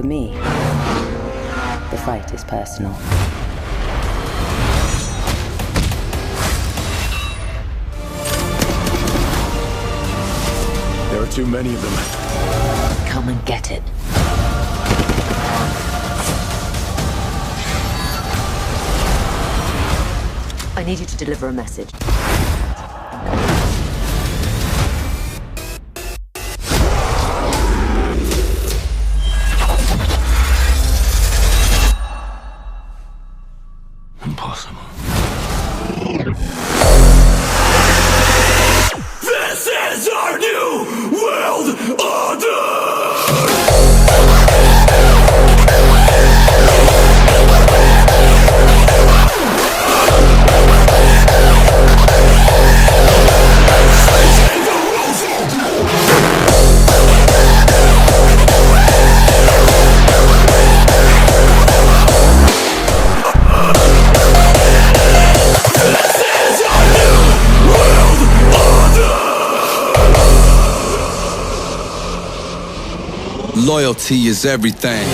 For me, the fight is personal. There are too many of them. Come and get it. I need you to deliver a message. Impossible. This is our new world order! Loyalty is everything.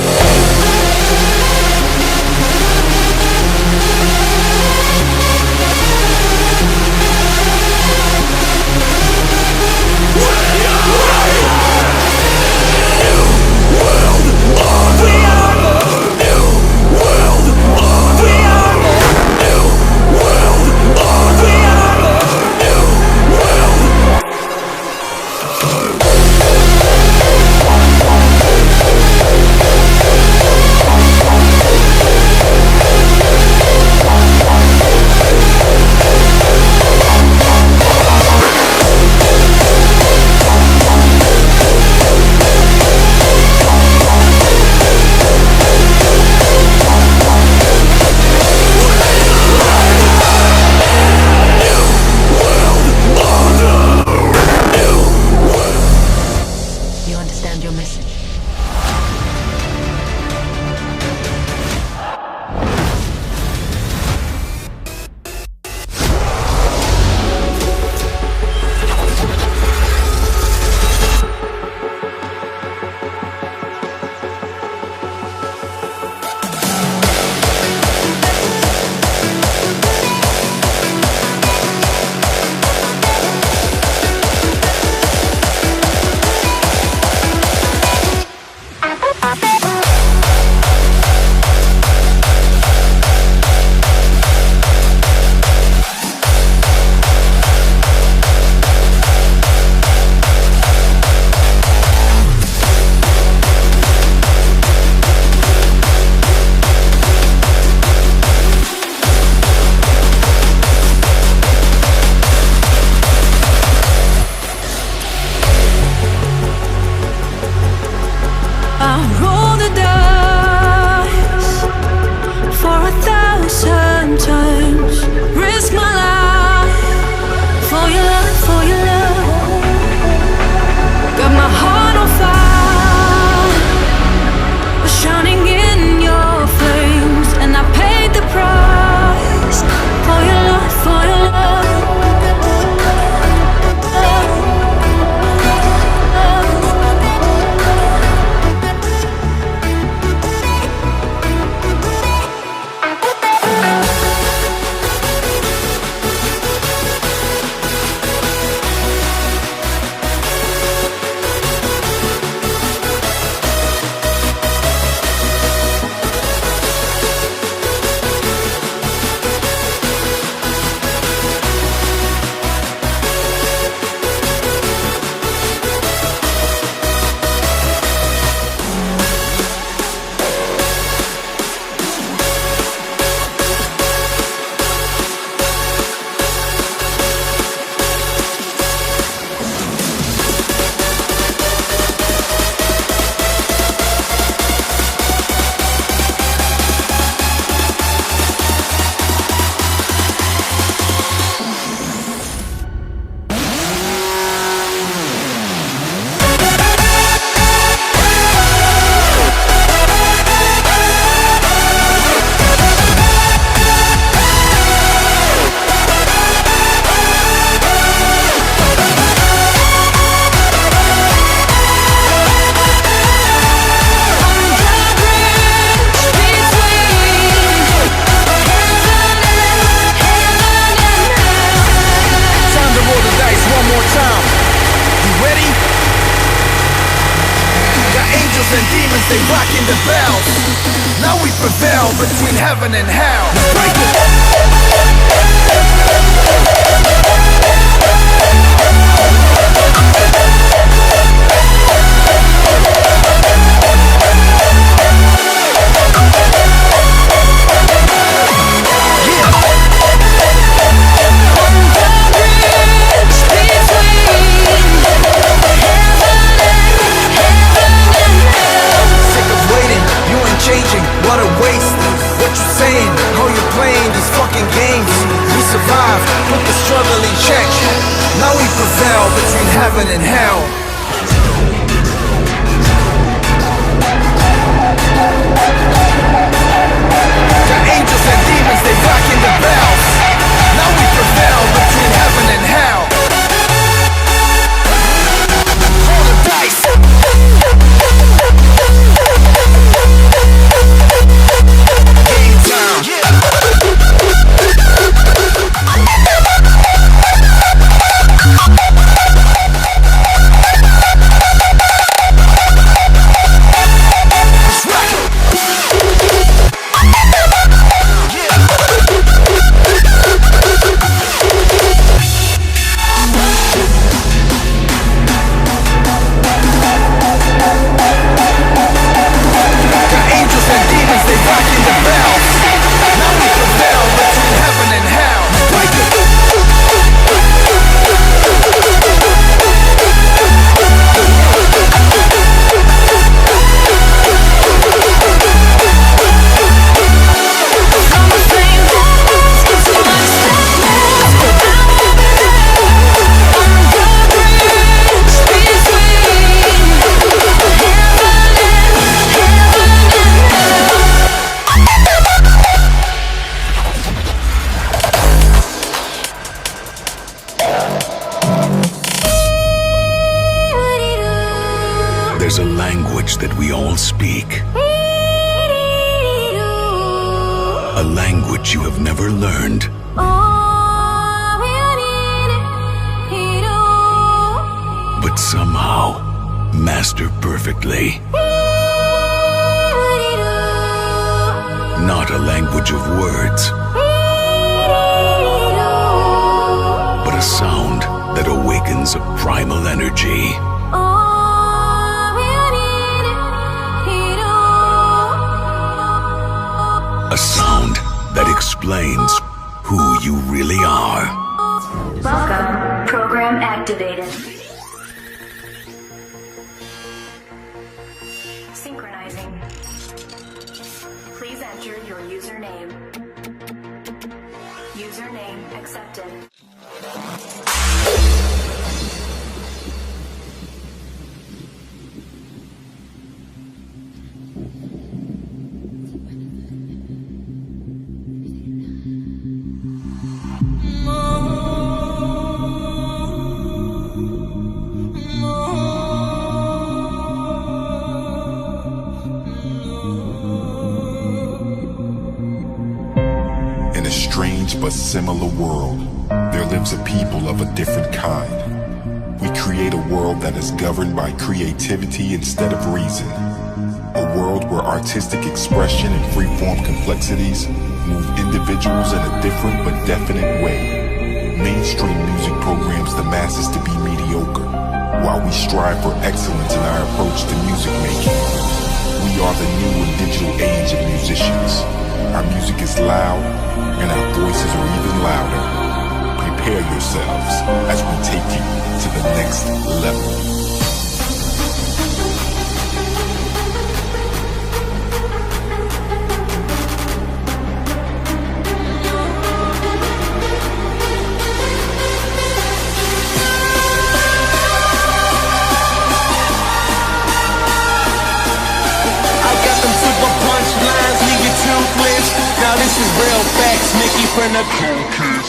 and demons, they rocking the bells. Now we prevail between heaven and hell. What a waste. What you saying? How you playing these fucking games? We survive, put the struggle in check. Now we prevail between heaven and hell. The angels and demons, they rocking the bells. Now we prevail between heaven and hell. Roll the dice. There's a language that we all speak. A language you have never learned. But somehow master perfectly. Not a language of words, but a sound that awakens a primal energy. A sound that explains who you really are. Welcome. Program activated. Synchronizing. Please enter your username. Username accepted. But similar world, there lives a people of a different kind. We create a world that is governed by creativity instead of reason. A world where artistic expression and free-form complexities move individuals in a different but definite way. Mainstream music programs the masses to be mediocre, while we strive for excellence in our approach to music making. We are the new and digital age of musicians. Our music is loud, and our voices are even louder. Prepare yourselves as we take you to the next level. This is real facts, Mickey from the Cool Kids.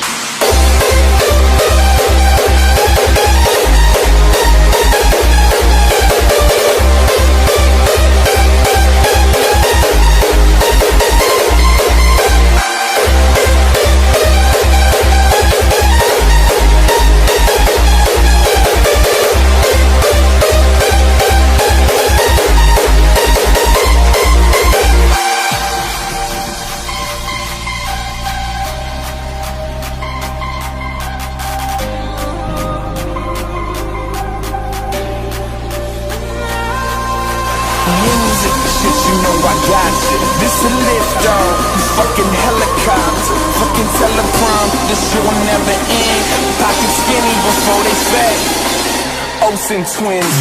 shit, you know I got shit. This a lift dog, fucking helicopter, fucking teleprom. This shit will never end. Pocket skinny before they fat. Olsen twins.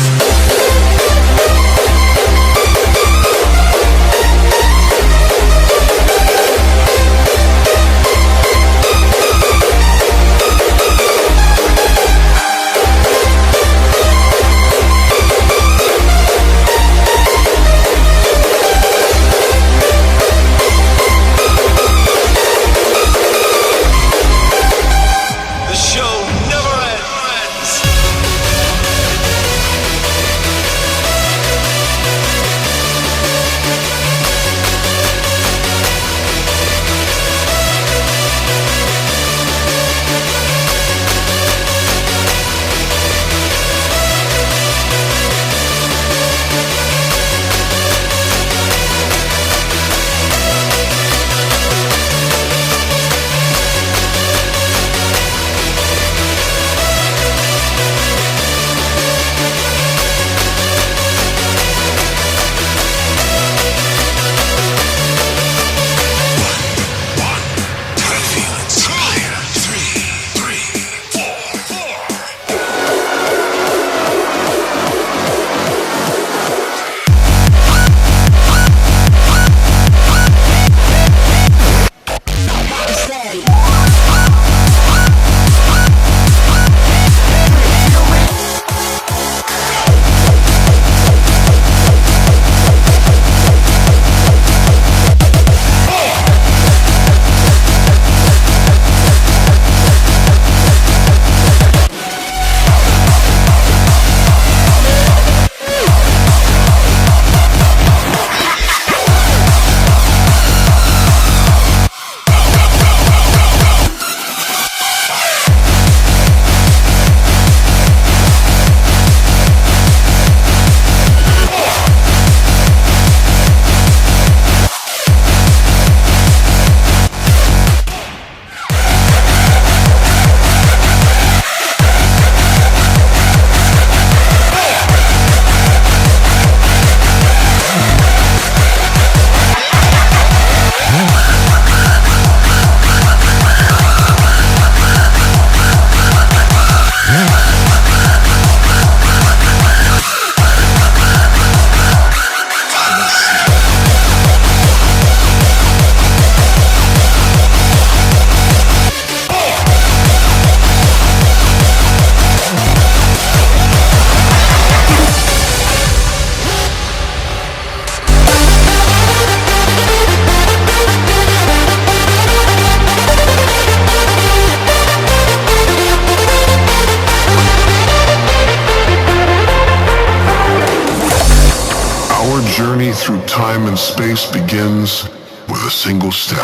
journey through time and space begins with a single step.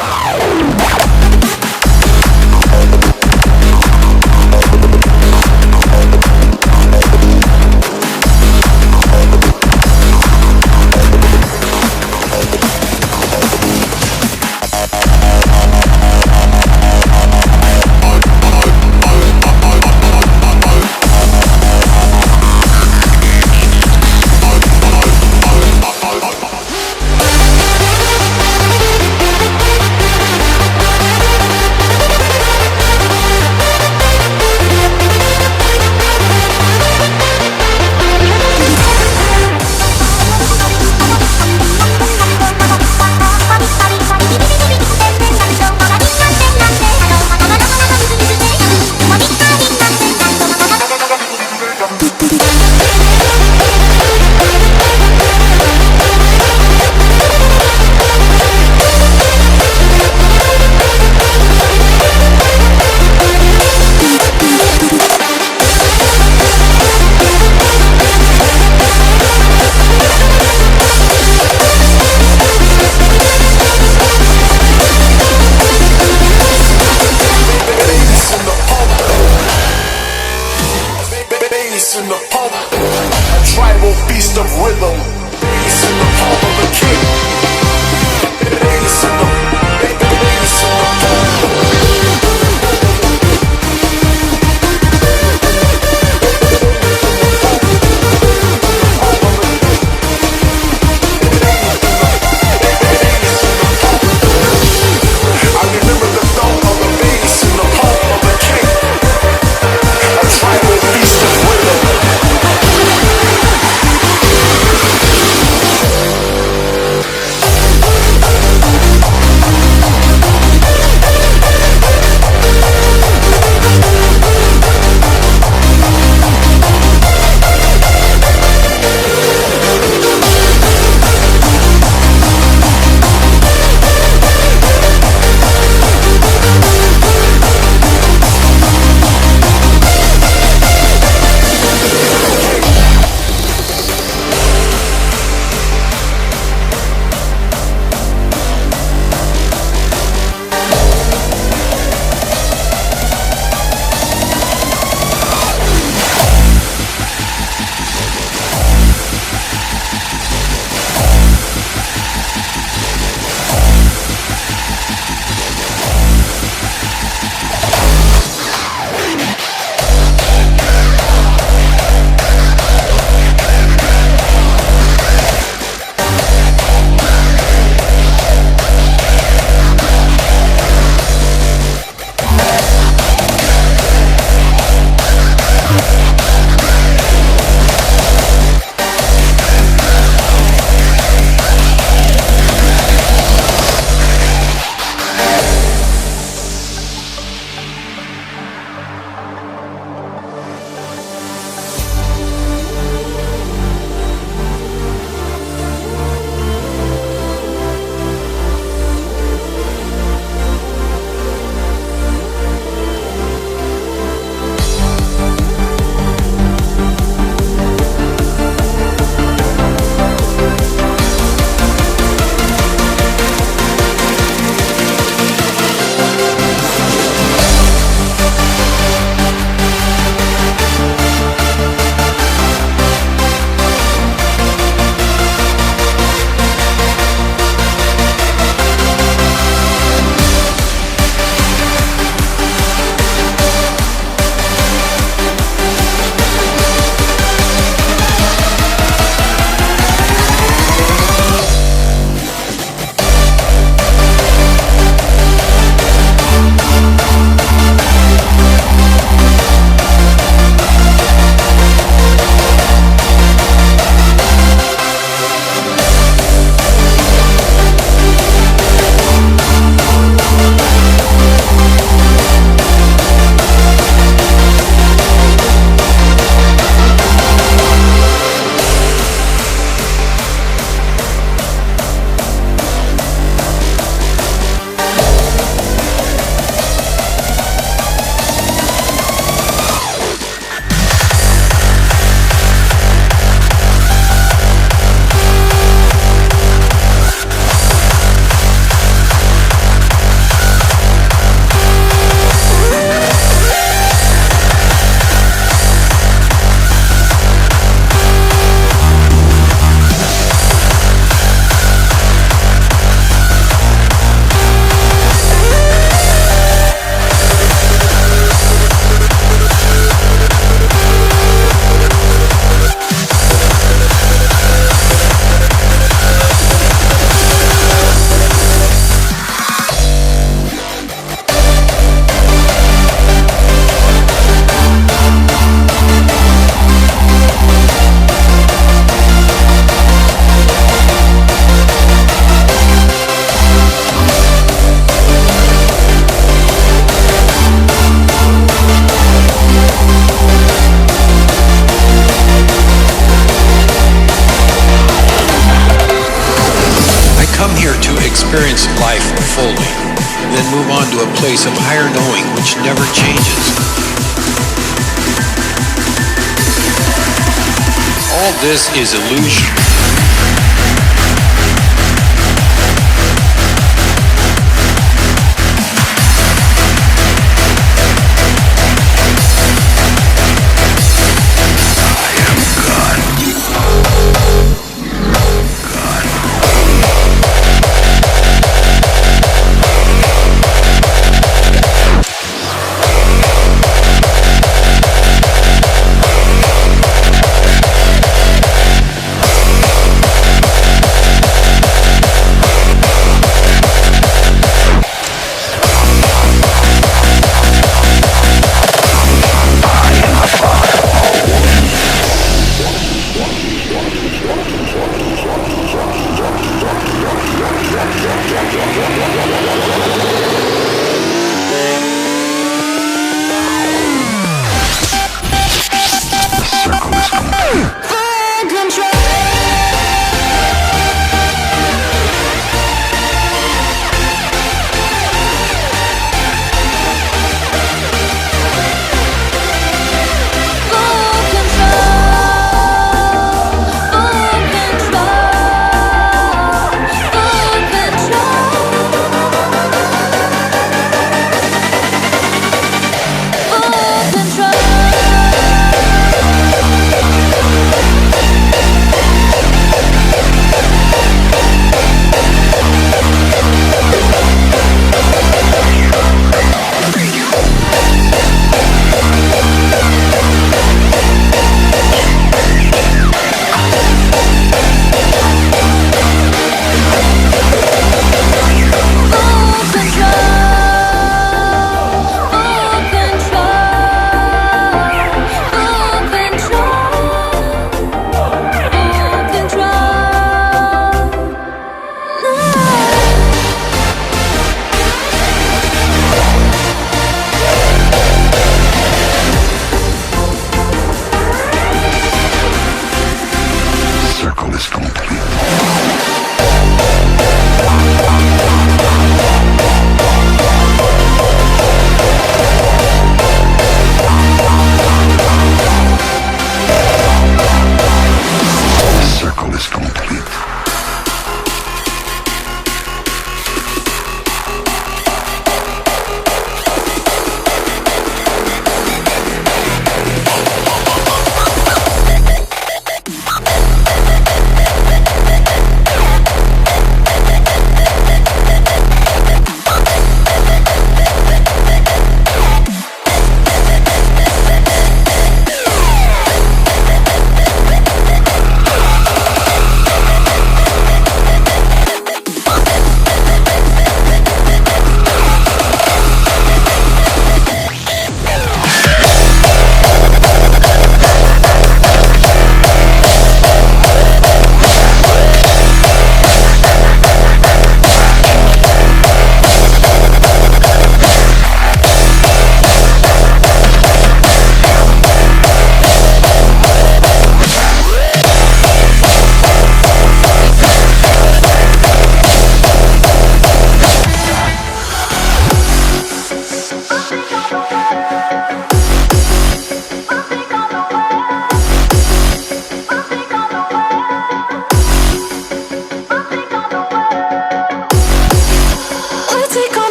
In the pump, a tribal beast of rhythm. Bass in the palm of the king. Bass in the experience life fully, then move on to a place of higher knowing which never changes. All this is illusion.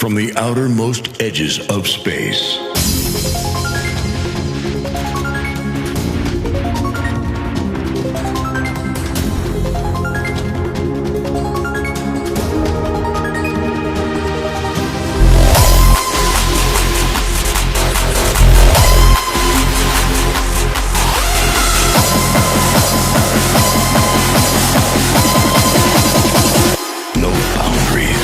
from the outermost edges of space. No boundaries.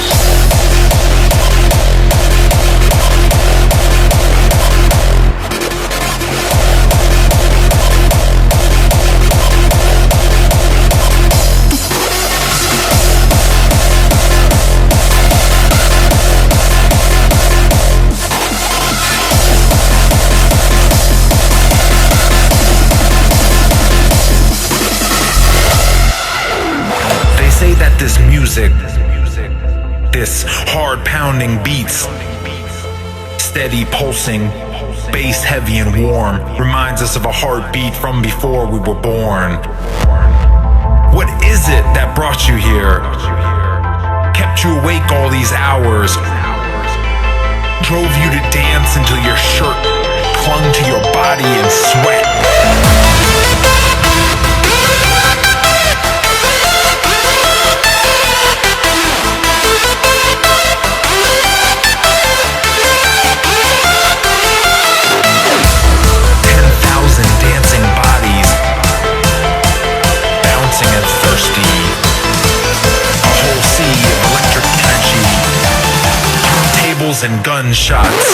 They say that this music, this hard pounding beats, steady pulsing, bass heavy and warm, reminds us of a heartbeat from before we were born. What is it that brought you here? Kept you awake all these hours? Drove you to dance until your shirt clung to your body in sweat? Dancing bodies, bouncing and thirsty, a whole sea of electric energy, turntables and gunshots.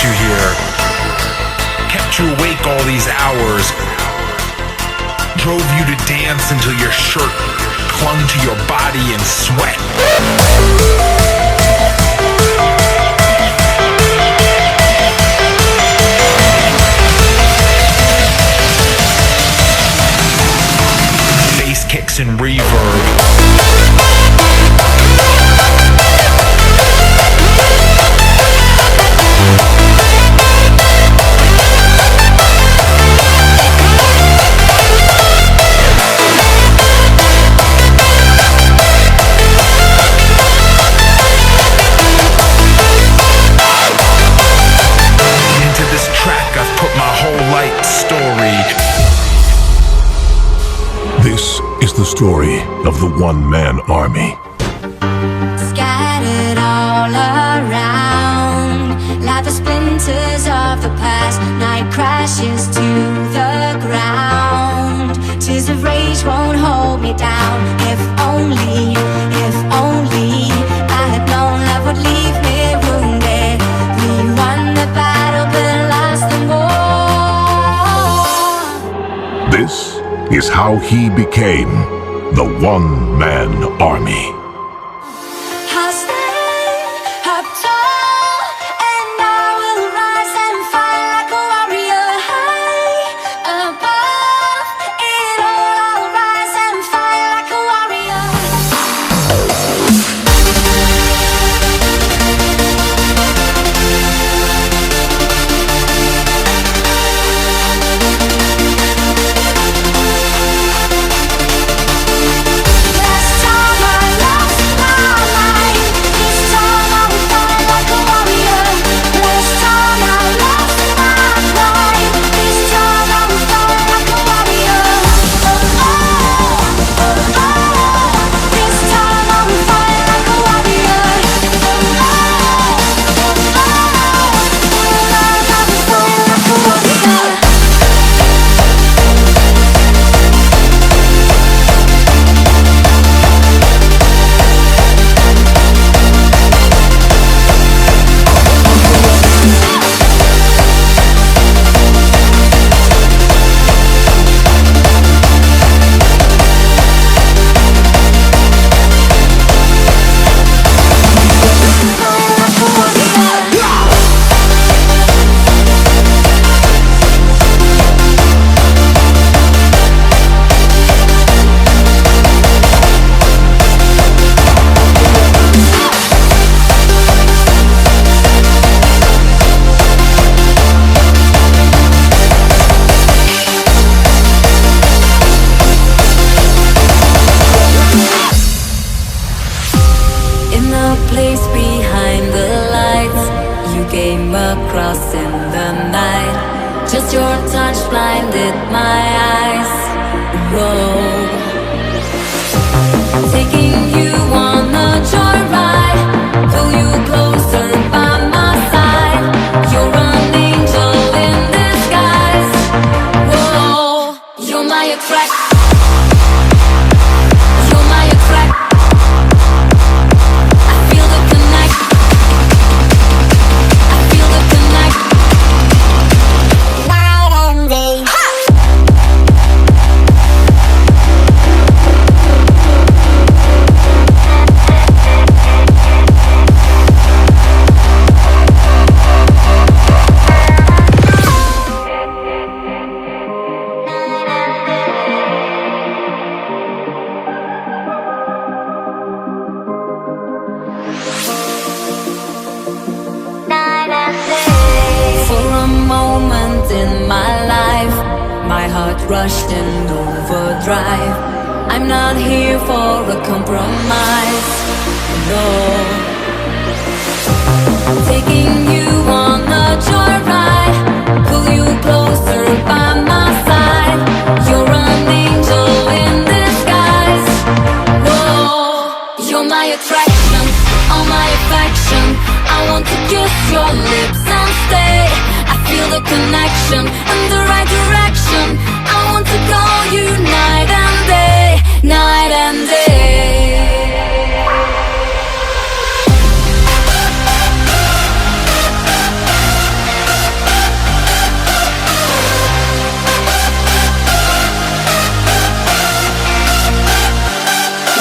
You here, kept you awake all these hours, drove you to dance until your shirt clung to your body in sweat. Bass kicks and reverb. This is the story of the one-man army. Scattered all around, like the splinters of the past. Night crashes to the ground. Tears of rage won't hold me down. If only I had known love would leave me wounded. We won the battle but lost the war. This is how he became the one-man army. I'll stand up tall, and I will rise and fight like a warrior. High above it all, I'll rise and fight like a warrior. Last time I across in the night. Just your touch blinded my eyes. Whoa. Taking you on a joyride, pull you closer by my side. You're an angel in disguise. Whoa, you're my attraction. You're my attraction. I feel the connect. I feel the connect. Night and day. For a moment in my life, my heart rushed in overdrive. I'm not here for a compromise, no. Taking you on a joyride, pull you closer by my side. You're an angel in disguise. Whoa, you're my attraction, all my affection. I want to kiss your lips and stay. I feel the connection and the right direction. I want to call you night and day, night and day.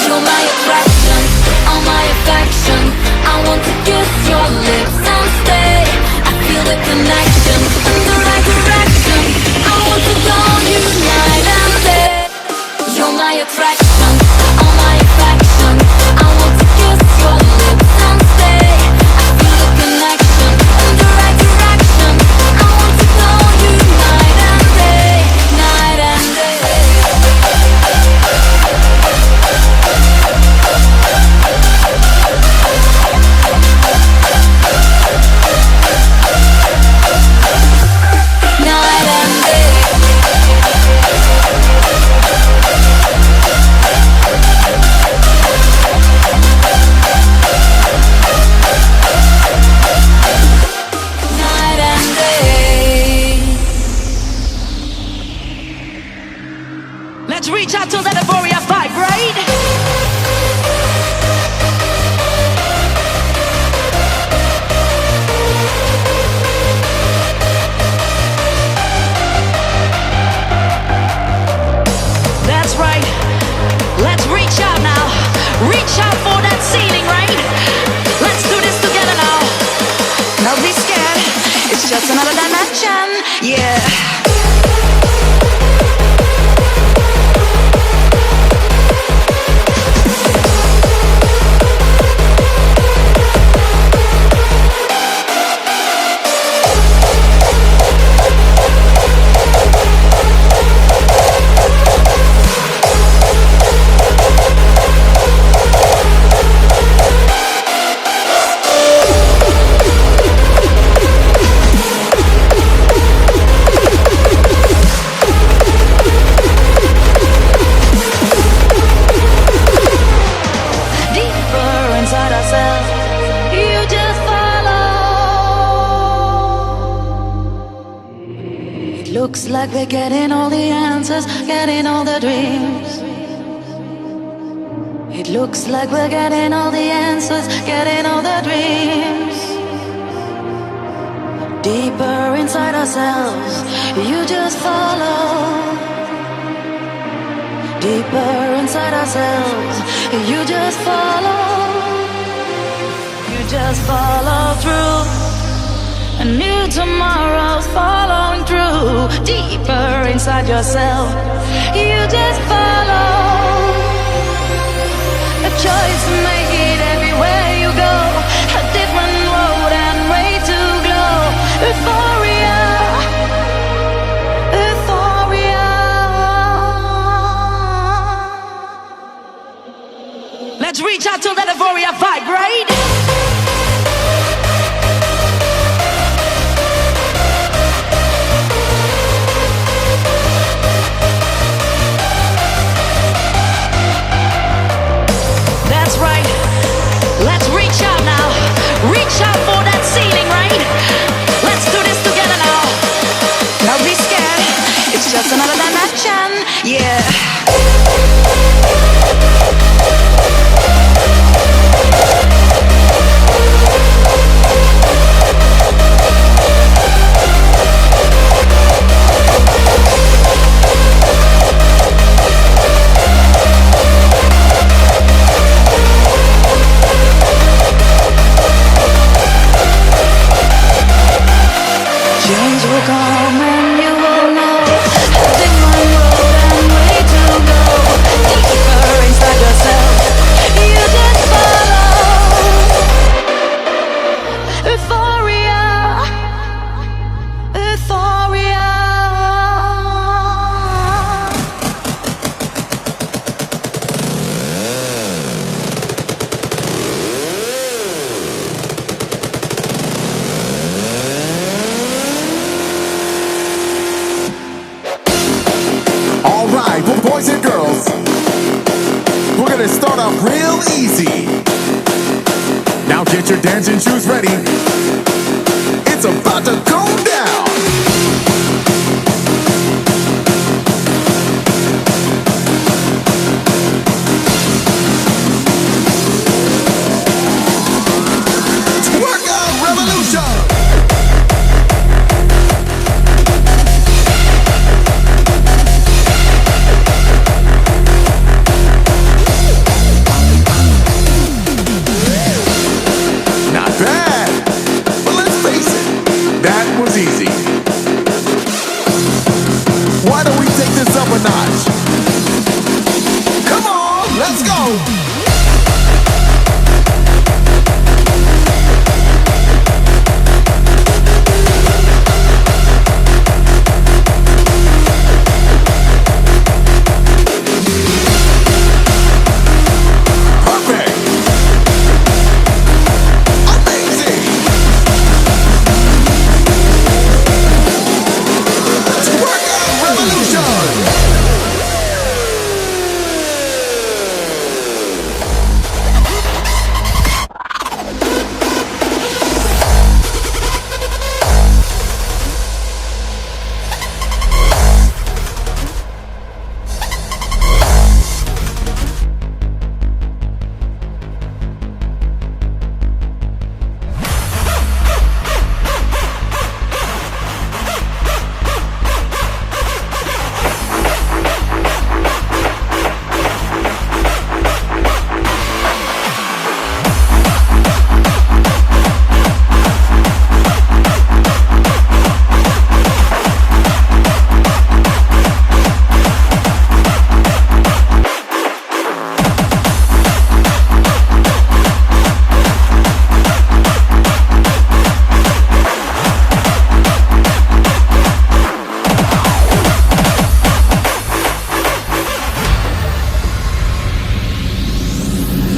You're my attraction, all my affection. I want to kiss your lips and stay. I feel the connection and the right direction. I want to call you night and day. You're my attraction, all my affection. I want to kiss your lips and stay. I feel the connection and the right direction. I want to call you night and day, night and day. Night and day. Night and day. Let's reach out to that euphoria vibe, right? That's right. Let's reach out now. Reach out for that ceiling, right? Let's do this together now. Don't be scared. It's just another dimension. Yeah. Deeper inside ourselves, you just follow. It looks like we're getting all the answers, getting all the dreams. It looks like we're getting all the answers, getting all the dreams. Deeper inside ourselves, you just follow. Deeper inside ourselves, you just follow. You just follow through. A new tomorrow's following through. Deeper inside yourself, you just follow. A choice to make it everywhere you go. A different road and way to glow. Euphoria, euphoria. Let's reach out to that euphoria vibe, right? dancing shoes ready. It's about to go down. Workout revolution. Not bad, but let's face it, that was easy. Why don't we take this up a notch? Come on, let's go.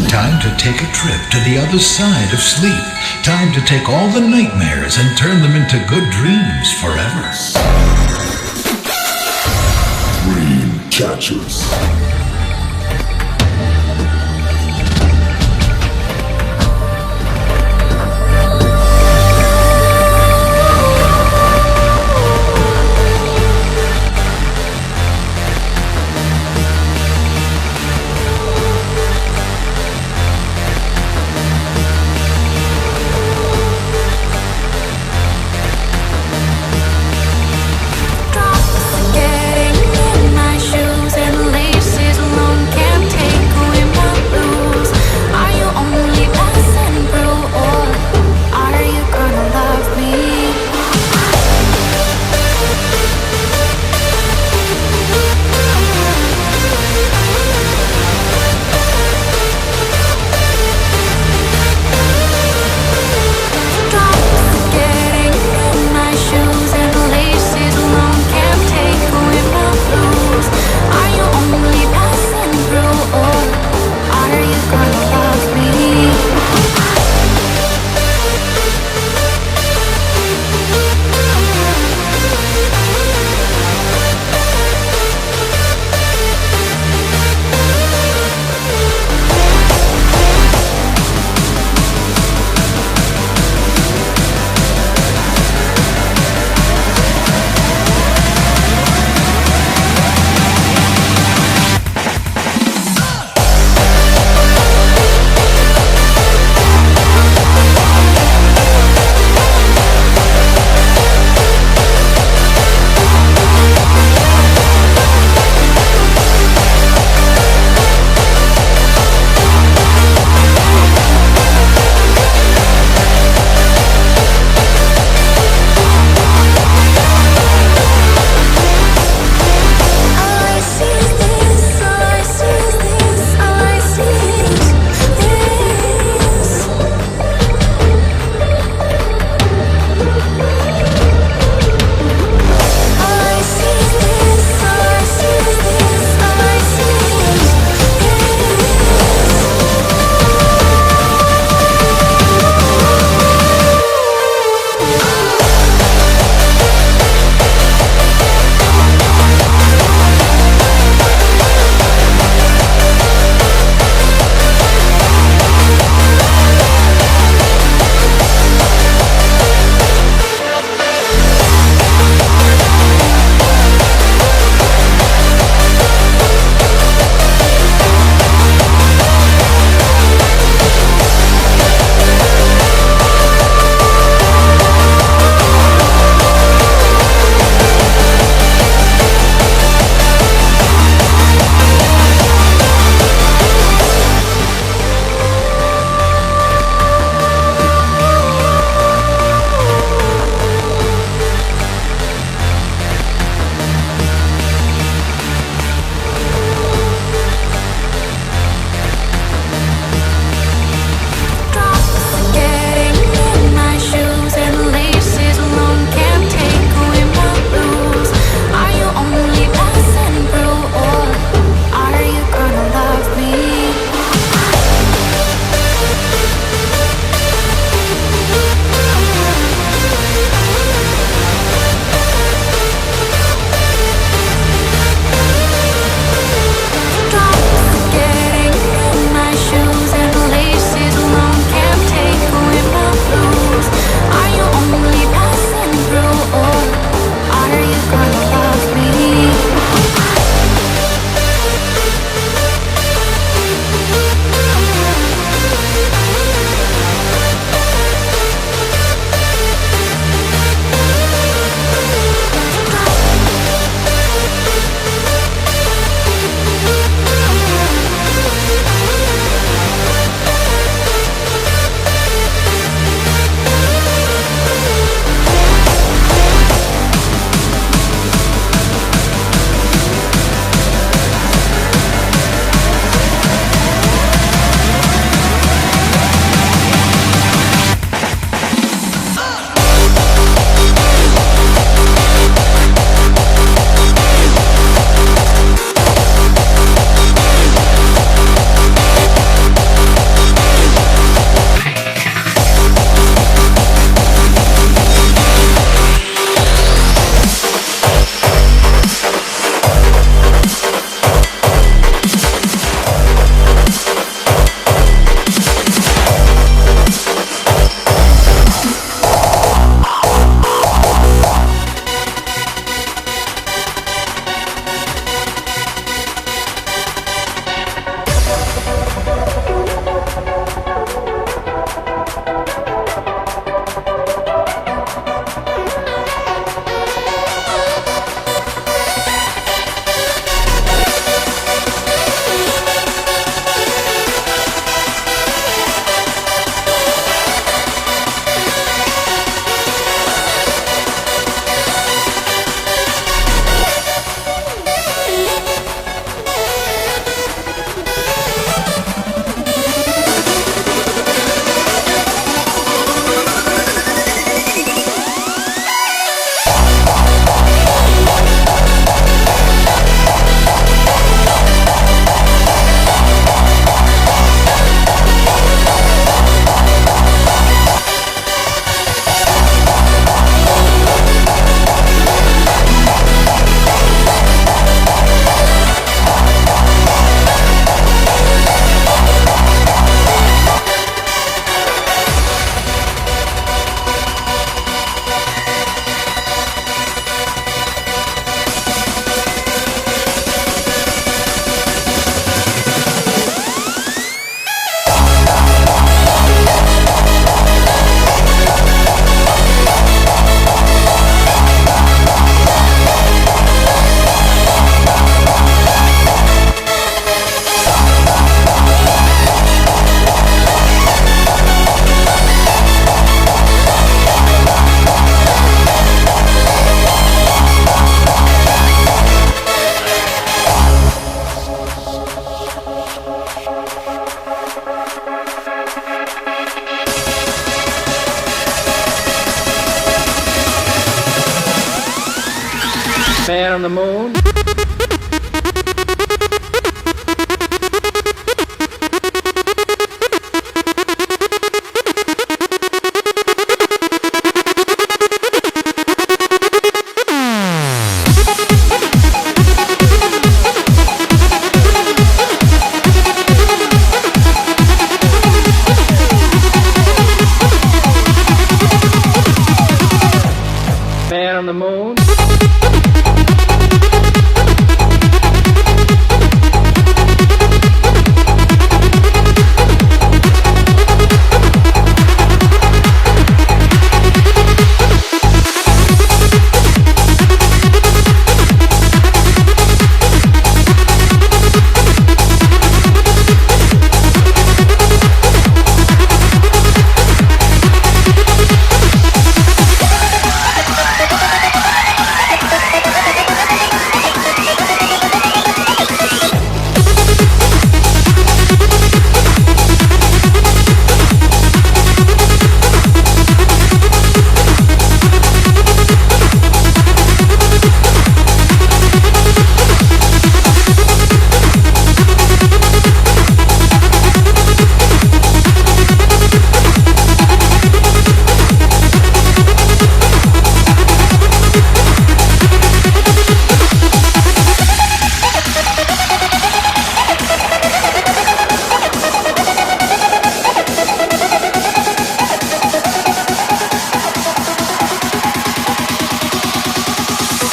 Time to take a trip to the other side of sleep. Time to take all the nightmares and turn them into good dreams forever. Dream catchers. Getting in my shoes and laces Man on the moon. Man on the moon.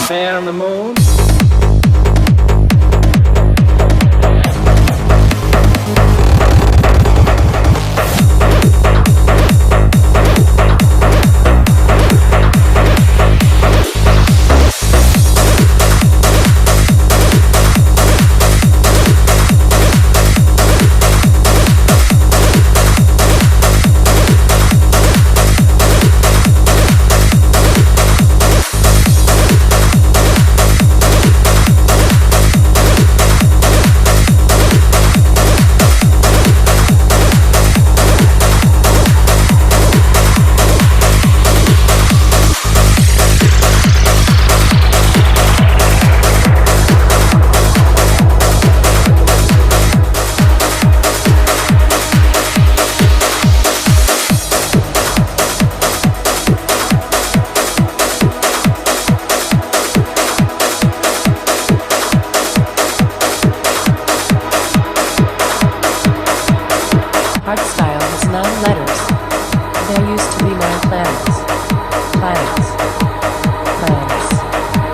Man on the moon. Restyle has 9 letters. There used to be 9 planets. Planets. Planets.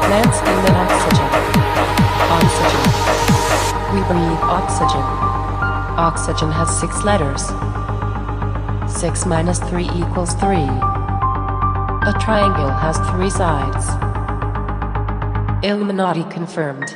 Plants emit oxygen. Oxygen. We breathe oxygen. Oxygen has 6 letters. 6 minus 3 equals 3. A triangle has 3 sides. Illuminati confirmed.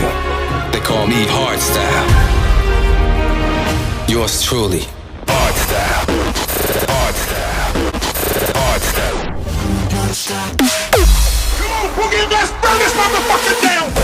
culture. They call me hardstyle. Yours truly, hardstyle. Hardstyle. Hardstyle. Come on, Boogie, let's burn this motherfucker down!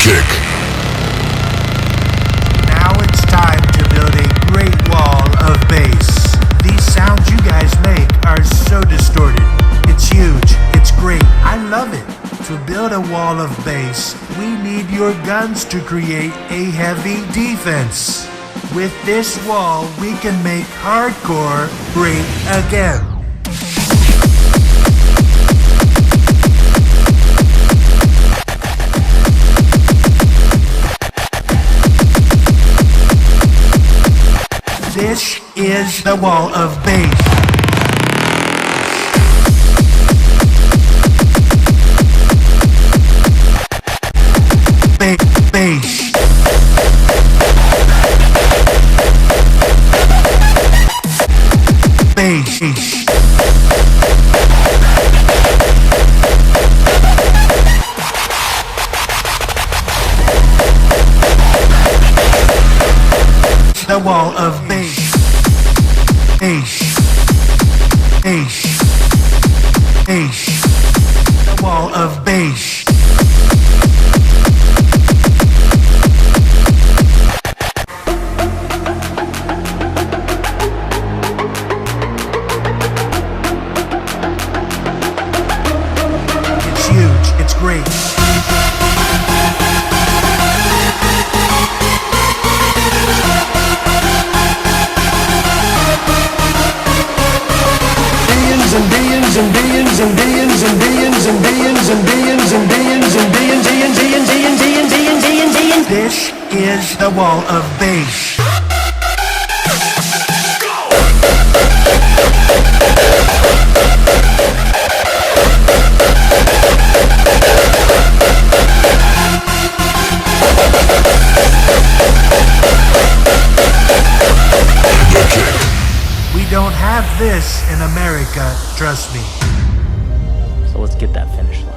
Check. Now it's time to build a great wall of bass. These sounds you guys make are so distorted. It's huge, it's great, I love it. To build a wall of bass, we need your guns to create a heavy defense. With this wall, we can make hardcore great again. This is the wall of bass. Bass. Bass. The wall of bass. Bass. Bass. Bass. The wall of bass. It's huge, it's great. And billions and billions and billions and billions and billions and billions and billions and billions. This is the wall of bass. We don't have this in America, trust me. So let's get that finish line.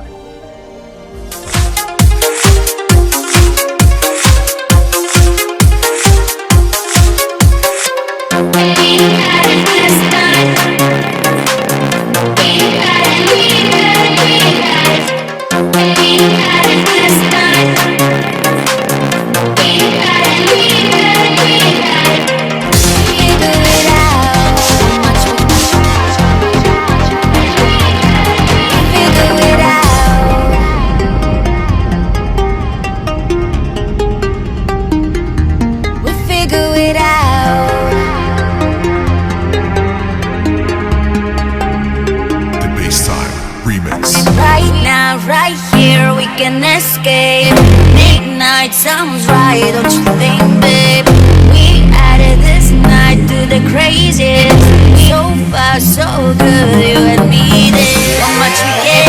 Right here we can escape. Midnight sounds right, don't you think, babe? We added this night to the craziest. So far, so good, you and me did. How much we get?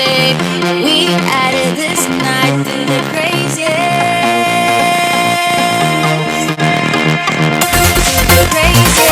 babe. We added this night to the craziest. The craziest.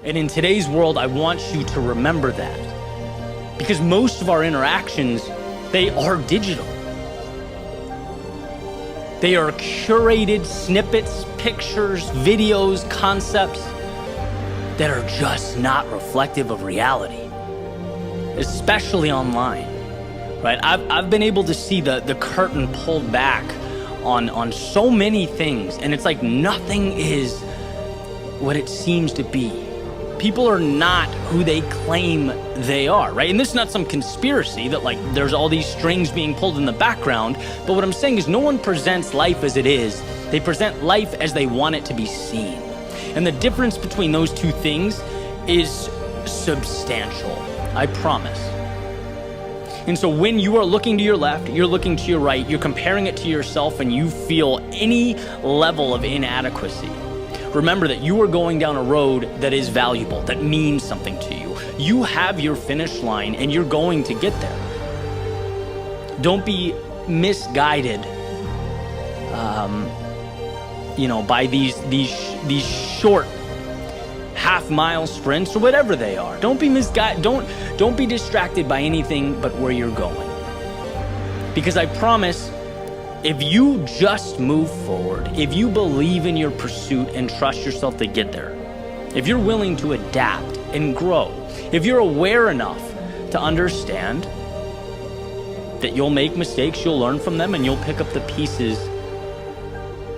And in today's world, I want you to remember that. Because most of our interactions, they are digital. They are curated snippets, pictures, videos, concepts that are just not reflective of reality, especially online, right? I've been able to see the curtain pulled back on so many things, and it's like nothing is what it seems to be. People are not who they claim they are, right? And this is not some conspiracy that like there's all these strings being pulled in the background, but what I'm saying is no one presents life as it is. They present life as they want it to be seen. And the difference between those two things is substantial, I promise. And so when you are looking to your left, you're looking to your right, you're comparing it to yourself, and you feel any level of inadequacy, remember that you are going down a road that is valuable, that means something to you. You have your finish line and you're going to get there. Don't be misguided, by these short half-mile sprints or whatever they are. Don't be misguided. Don't be distracted by anything but where you're going. Because I promise, if you just move forward, if you believe in your pursuit and trust yourself to get there, if you're willing to adapt and grow, if you're aware enough to understand that you'll make mistakes, you'll learn from them, and you'll pick up the pieces,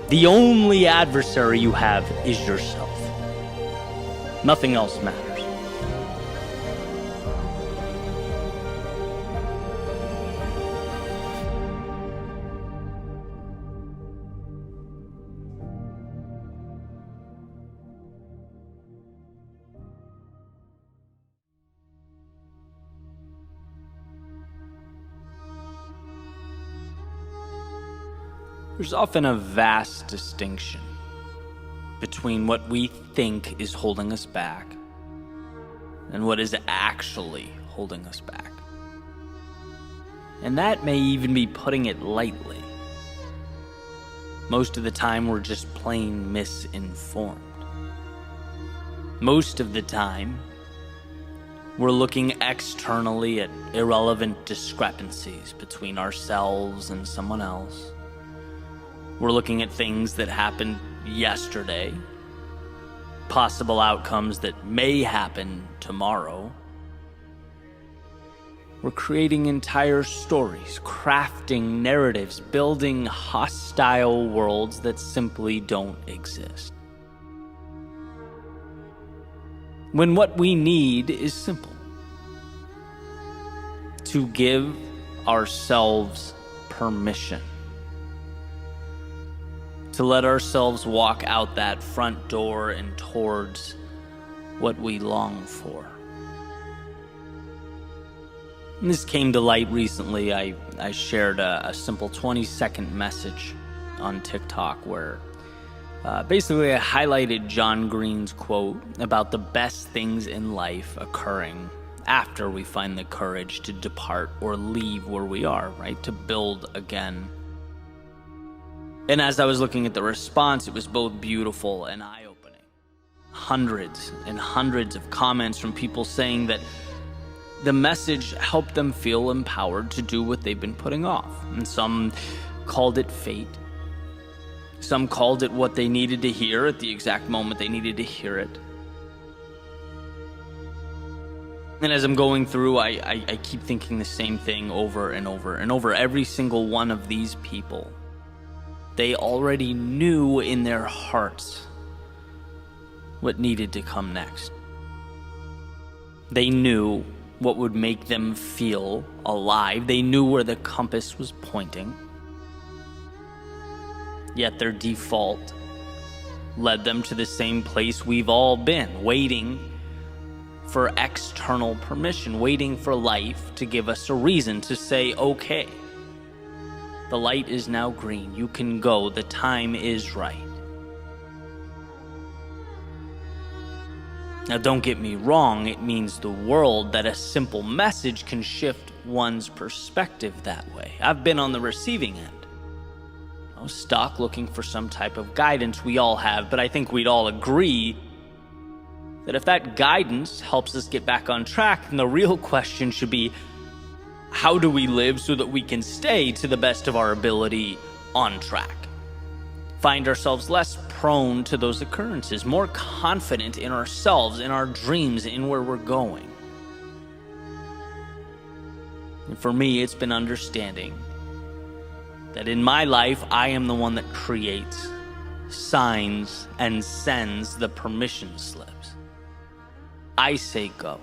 the only adversary you have is yourself. Nothing else matters. There's often a vast distinction between what we think is holding us back and what is actually holding us back. And that may even be putting it lightly. Most of the time, we're just plain misinformed. Most of the time, we're looking externally at irrelevant discrepancies between ourselves and someone else. We're looking at things that happened yesterday possible outcomes that may happen tomorrow. We're creating entire stories, crafting narratives, building hostile worlds that simply don't exist. When what we need is simple: to give ourselves permission, to let ourselves walk out that front door and towards what we long for. And this came to light recently. I shared a simple 20-second message on TikTok where basically I highlighted John Green's quote about the best things in life occurring after we find the courage to depart or leave where we are, right? To build again. And as I was looking at the response, it was both beautiful and eye-opening. Hundreds and hundreds of comments from people saying that the message helped them feel empowered to do what they've been putting off. And some called it fate. Some called it what they needed to hear at the exact moment they needed to hear it. And as I'm going through, I keep thinking the same thing over and over and over. Every single one of these people, they already knew in their hearts what needed to come next. They knew what would make them feel alive. They knew where the compass was pointing. Yet their default led them to the same place we've all been, waiting for external permission, waiting for life to give us a reason to say, okay, the light is now green, you can go, the time is right. Now, don't get me wrong, it means the world that a simple message can shift one's perspective that way. I've been on the receiving end. I was stuck looking for some type of guidance. We all have, but I think we'd all agree that if that guidance helps us get back on track, then the real question should be, how do we live so that we can stay to the best of our ability on track? Find ourselves less prone to those occurrences, more confident in ourselves, in our dreams, in where we're going. And for me, it's been understanding that in my life, I am the one that creates, signs, and sends the permission slips. I say go.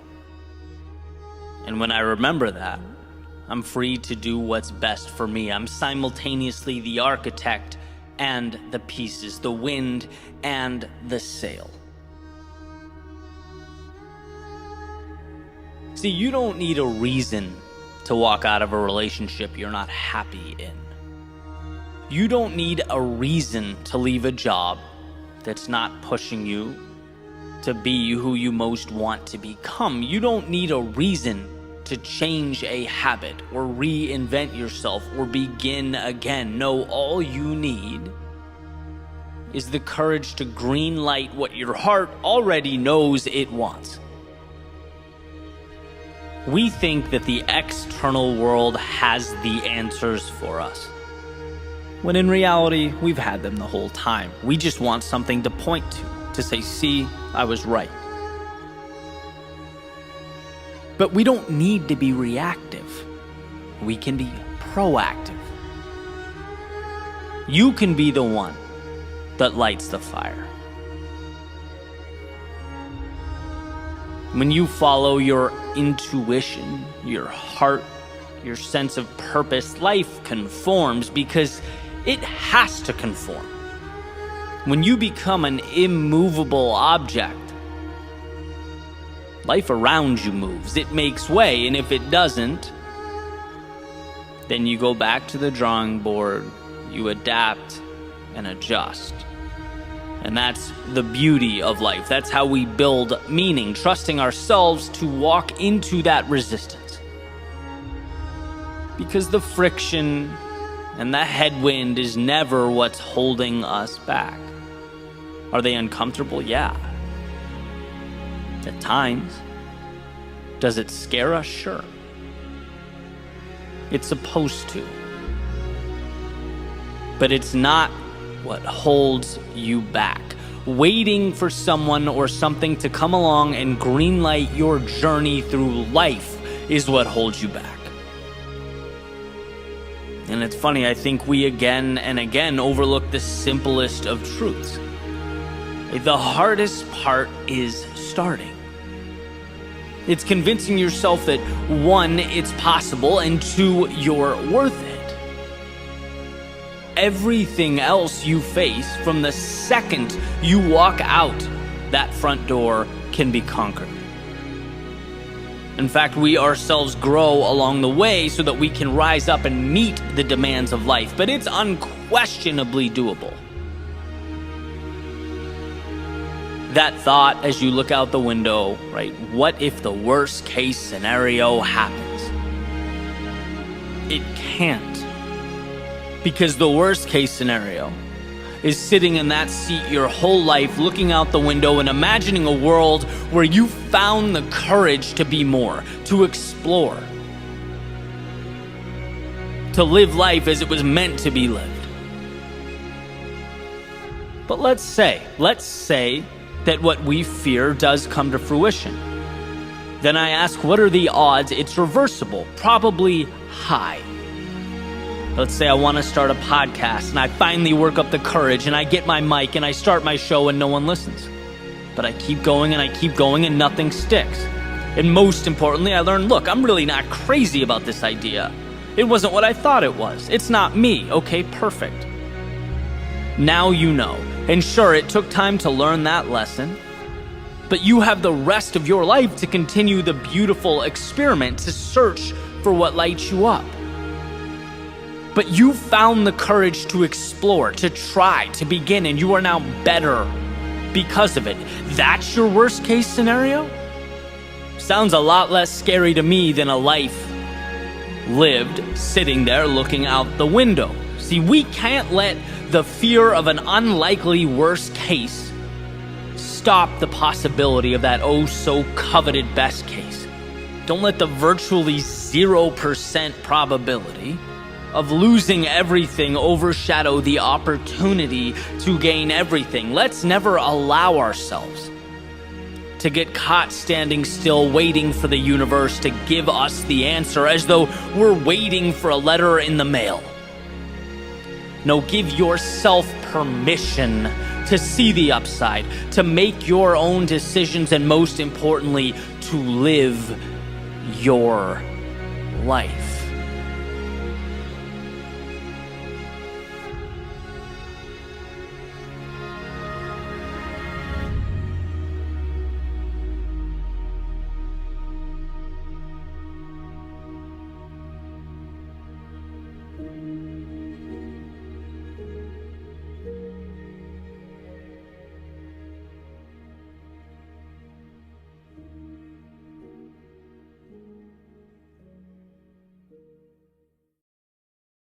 And when I remember that, I'm free to do what's best for me. I'm simultaneously the architect and the pieces, the wind and the sail. See, you don't need a reason to walk out of a relationship you're not happy in. You don't need a reason to leave a job that's not pushing you to be who you most want to become. You don't need a reason to change a habit or reinvent yourself or begin again. No, all you need is the courage to green light what your heart already knows it wants. We think that the external world has the answers for us, when in reality, we've had them the whole time. We just want something to point to say, see, I was right. But we don't need to be reactive. We can be proactive. You can be the one that lights the fire. When you follow your intuition, your heart, your sense of purpose, life conforms because it has to conform. When you become an immovable object, life around you moves, it makes way, and if it doesn't, then you go back to the drawing board, you adapt and adjust. And that's the beauty of life. That's how we build meaning, trusting ourselves to walk into that resistance. Because the friction and the headwind is never what's holding us back. Are they uncomfortable? Yeah. At times. Does it scare us? Sure. It's supposed to. But it's not what holds you back. waiting for someone or something to come along and greenlight your journey through life is what holds you back. And it's funny, I think we again and again overlook the simplest of truths. The hardest part is starting. It's convincing yourself that 1, it's possible, and 2, you're worth it. Everything else you face from the second you walk out that front door can be conquered. In fact, we ourselves grow along the way so that we can rise up and meet the demands of life, but it's unquestionably doable. That thought as you look out the window, right? What if the worst case scenario happens? It can't. Because the worst case scenario is sitting in that seat your whole life, looking out the window and imagining a world where you found the courage to be more, to explore, to live life as it was meant to be lived. But let's say that what we fear does come to fruition. Then I ask, what are the odds it's reversible? Probably high. Let's say I want to start a podcast and I finally work up the courage and I get my mic and I start my show and no one listens. But I keep going and I keep going and nothing sticks. And most importantly, I learned, look, I'm really not crazy about this idea. It wasn't what I thought it was. It's not me. Okay, perfect. Now you know. And sure, it took time to learn that lesson, but you have the rest of your life to continue the beautiful experiment, to search for what lights you up. But you found the courage to explore, to try, to begin, and you are now better because of it. That's your worst case scenario? Sounds a lot less scary to me than a life lived sitting there looking out the window. See, we can't let the fear of an unlikely worst case stop the possibility of that oh so coveted best case. Don't let the virtually 0% probability of losing everything overshadow the opportunity to gain everything. Let's never allow ourselves to get caught standing still waiting for the universe to give us the answer as though we're waiting for a letter in the mail. No, give yourself permission to see the upside, to make your own decisions, and most importantly, to live your life.